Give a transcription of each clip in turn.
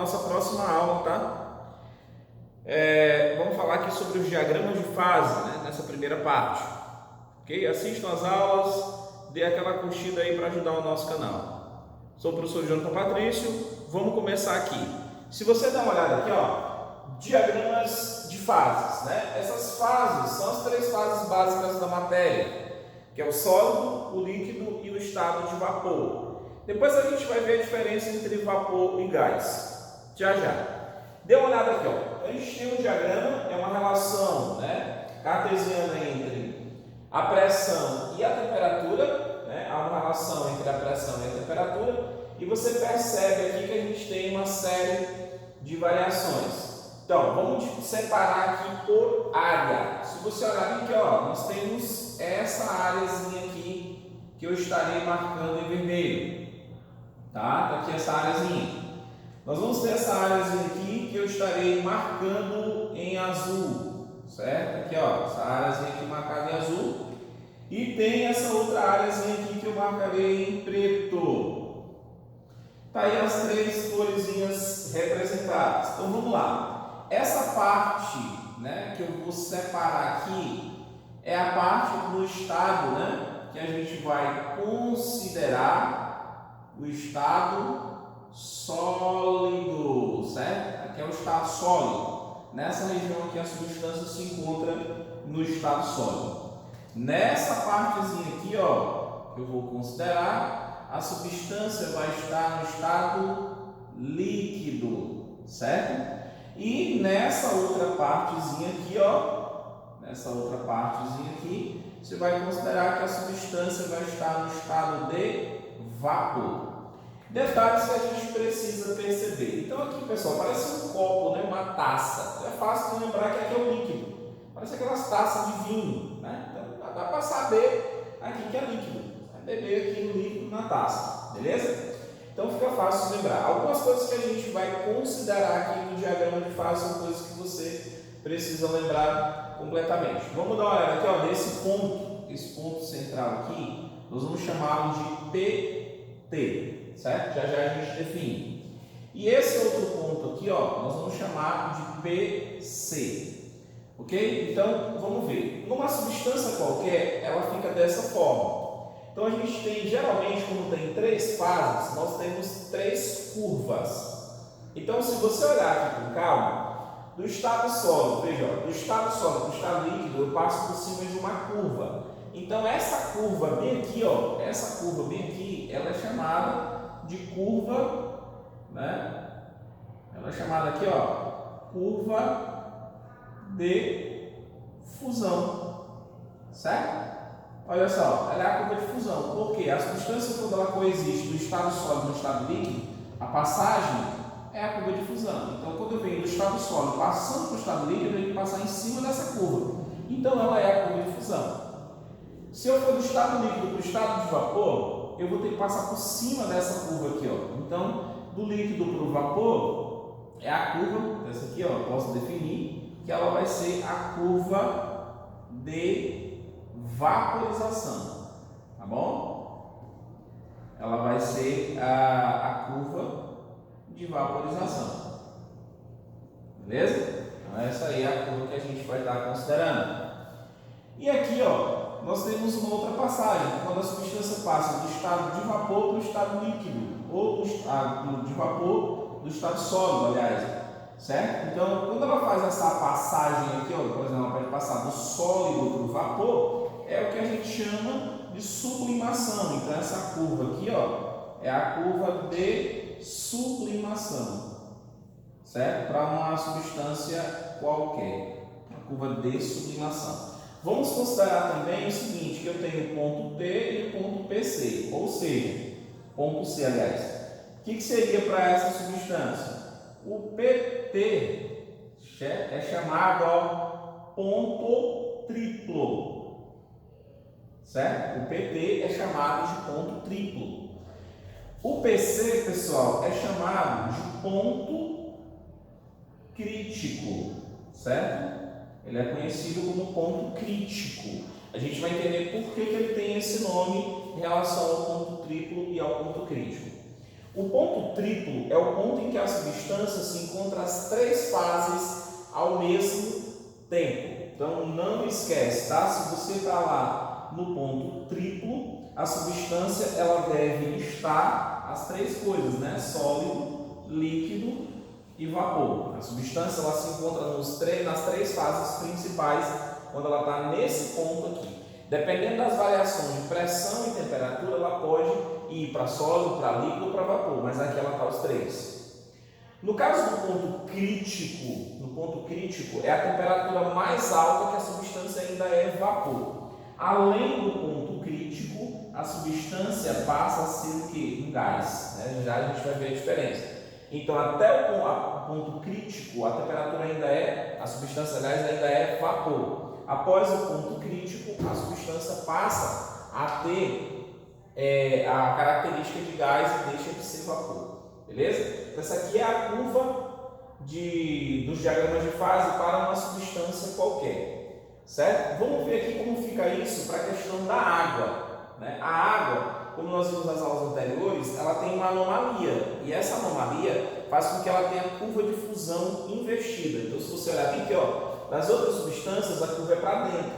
nossa próxima aula, tá? Vamos falar aqui sobre os diagramas de fase, né, nessa primeira parte. Ok? Assistam as aulas, dê aquela curtida aí para ajudar o nosso canal. Sou o professor Jonathan Patrício, vamos começar aqui. Se você der uma olhada aqui, ó, diagramas de fases, né? Essas fases são as três fases básicas da matéria, que é o sólido, o líquido e o estado de vapor. Depois a gente vai ver a diferença entre vapor e gás. Já. Dê uma olhada aqui, ó. A gente tem um diagrama, é uma relação, né, cartesiana entre a pressão e a temperatura, né? Há uma relação entre a pressão e a temperatura, e você percebe aqui que a gente tem uma série de variações. Então, vamos separar aqui por área. Se você olhar aqui, ó, nós temos essa áreazinha aqui que eu estarei marcando em vermelho. Tá aqui essa áreazinha. Nós vamos ter essa áreazinha aqui que eu estarei marcando em azul, certo? Aqui, ó, essa áreazinha aqui marcada em azul. E tem essa outra áreazinha aqui que eu marcarei em preto. Tá aí as três coresinhas representadas. Então vamos lá. Essa parte, né, que eu vou separar aqui é a parte do estado, né, que a gente vai considerar o estado sólido, certo? Aqui é o estado sólido. Nessa região aqui a substância se encontra no estado sólido. Nessa partezinha aqui, ó, que eu vou considerar, a substância vai estar no estado líquido, certo? E nessa outra partezinha aqui, ó, nessa outra partezinha aqui, você vai considerar que a substância vai estar no estado de vapor. Detalhes que a gente precisa perceber. Então aqui, pessoal, parece um copo, né? Uma taça. É fácil de lembrar que aqui é o líquido. Parece aquelas taças de vinho, né? Então dá para saber aqui que é líquido. Vai beber aqui no líquido na taça, beleza? Então fica fácil de lembrar. Algumas coisas que a gente vai considerar aqui no diagrama de fase são coisas que você precisa lembrar completamente. Vamos dar uma olhada aqui, ó, nesse ponto, esse ponto central aqui, nós vamos chamá-lo de PT, certo? Já a gente define. E esse outro ponto aqui, ó, nós vamos chamar de PC, ok? Então, vamos ver. Numa substância qualquer, ela fica dessa forma. Então, a gente tem, geralmente, como tem três fases, nós temos três curvas. Então, se você olhar aqui com calma, do estado sólido, veja, ó, do estado sólido para o estado líquido, eu passo por cima de uma curva. Então, essa curva bem aqui, ó, essa curva bem aqui, ela é chamada de curva, né? Ela é chamada aqui, ó, curva de fusão, certo? Olha só, ela é a curva de fusão. Por quê? A substância, quando ela coexiste do estado sólido no estado líquido, a passagem é a curva de fusão. Então, quando eu venho do estado sólido passando para o estado líquido, eu tenho que passar em cima dessa curva. Então, ela é a curva de fusão. Se eu for do estado líquido para o estado de vapor, eu vou ter que passar por cima dessa curva aqui, ó. Então, do líquido para o vapor, é a curva, essa aqui, ó, eu posso definir, que ela vai ser a curva de vaporização, tá bom? Ela vai ser a curva de vaporização, beleza? Então, essa aí é a curva que a gente vai estar considerando. E aqui, ó, nós temos uma outra passagem, quando a substância passa do estado de vapor para o estado líquido, ou do estado de vapor do estado sólido, aliás, certo? Então, quando ela faz essa passagem aqui, ó, por exemplo, ela pode passar do sólido para o vapor, é o que a gente chama de sublimação. Então, essa curva aqui, ó, é a curva de sublimação, certo? Para uma substância qualquer, a curva de sublimação. Vamos considerar também o seguinte, que eu tenho o ponto P e o ponto PC, ou seja, ponto C, aliás. O que seria para essa substância? O PT é chamado, ó, ponto triplo, certo? O PT é chamado de ponto triplo. O PC, pessoal, é chamado de ponto crítico, certo? Ele é conhecido como ponto crítico. A gente vai entender por que ele tem esse nome em relação ao ponto triplo e ao ponto crítico. O ponto triplo é o ponto em que a substância se encontra as três fases ao mesmo tempo. Então não esquece, tá? Se você está lá no ponto triplo, a substância ela deve estar as três coisas, né? Sólido, líquido e vapor. A substância ela se encontra nas três fases principais quando ela está nesse ponto aqui. Dependendo das variações de pressão e temperatura, ela pode ir para sólido, para líquido ou para vapor, mas aqui ela está os três. No caso do ponto crítico é a temperatura mais alta que a substância ainda é vapor. Além do ponto crítico, a substância passa a ser o quê? Um gás. Né? Já a gente vai ver a diferença. Então, até o ponto crítico, a temperatura a substância gás ainda é vapor. Após o ponto crítico, a substância passa a ter a característica de gás e deixa de ser vapor. Beleza? Então, essa aqui é a curva dos diagramas de fase para uma substância qualquer. Certo? Vamos ver aqui como fica isso para a questão da água. Né? A água, como nós vimos nas aulas anteriores, ela tem uma anomalia. E essa anomalia faz com que ela tenha curva de fusão invertida. Então, se você olhar aqui, ó, nas outras substâncias a curva é para dentro,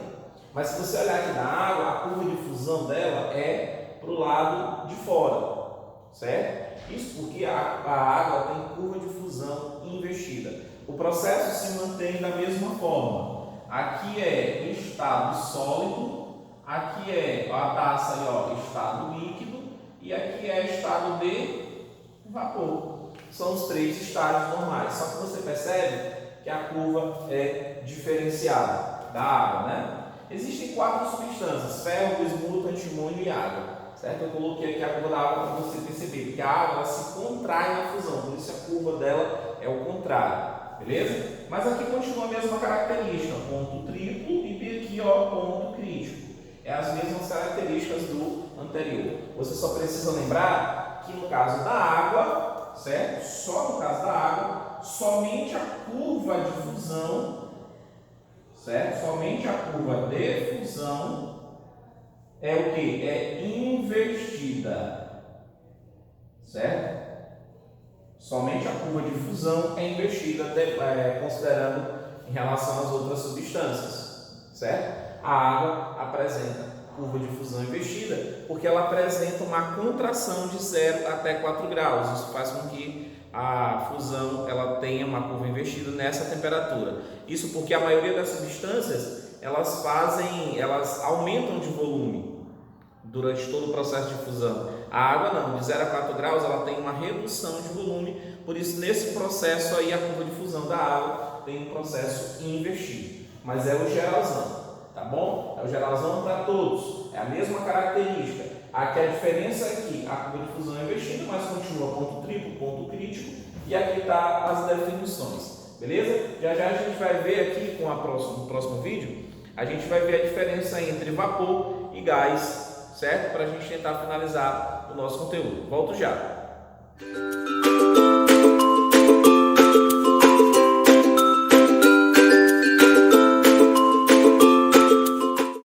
mas se você olhar aqui na água, a curva de fusão dela é para o lado de fora, certo? Isso porque a água tem curva de fusão invertida. O processo se mantém da mesma forma. Aqui é estado sólido, aqui é a taça aí, ó, estado líquido e aqui é estado de vapor. São os três estágios normais. Só que você percebe que a curva é diferenciada da água, né? Existem 4 substâncias: ferro, bismuto, antimônio e água, certo? Eu coloquei aqui a curva da água para você perceber, porque a água ela se contrai na fusão, por isso a curva dela é o contrário, beleza? Mas aqui continua a mesma característica, ponto triplo e aqui, ó, ponto crítico. É as mesmas características do anterior. Você só precisa lembrar que no caso da água, certo? Só no caso da água, somente a curva de fusão, certo? Somente a curva de fusão é o que? É invertida, certo? Somente a curva de fusão é invertida, considerando em relação às outras substâncias, certo? A água apresenta curva de fusão invertida porque ela apresenta uma contração de 0 até 4 graus. Isso faz com que a fusão ela tenha uma curva invertida nessa temperatura. Isso porque a maioria das substâncias elas aumentam de volume durante todo o processo de fusão. A água não, de 0 a 4 graus ela tem uma redução de volume, por isso nesse processo aí a curva de fusão da água tem um processo invertido. Mas é o geralzão, tá bom? É o geralzão para todos, é a mesma característica. Aqui a diferença é que a curva de fusão é invertida, mas continua ponto triplo, ponto crítico, e aqui está as definições, beleza? Já a gente vai ver aqui no próximo vídeo, a gente vai ver a diferença entre vapor e gás, certo? Para a gente tentar finalizar o nosso conteúdo. Volto já!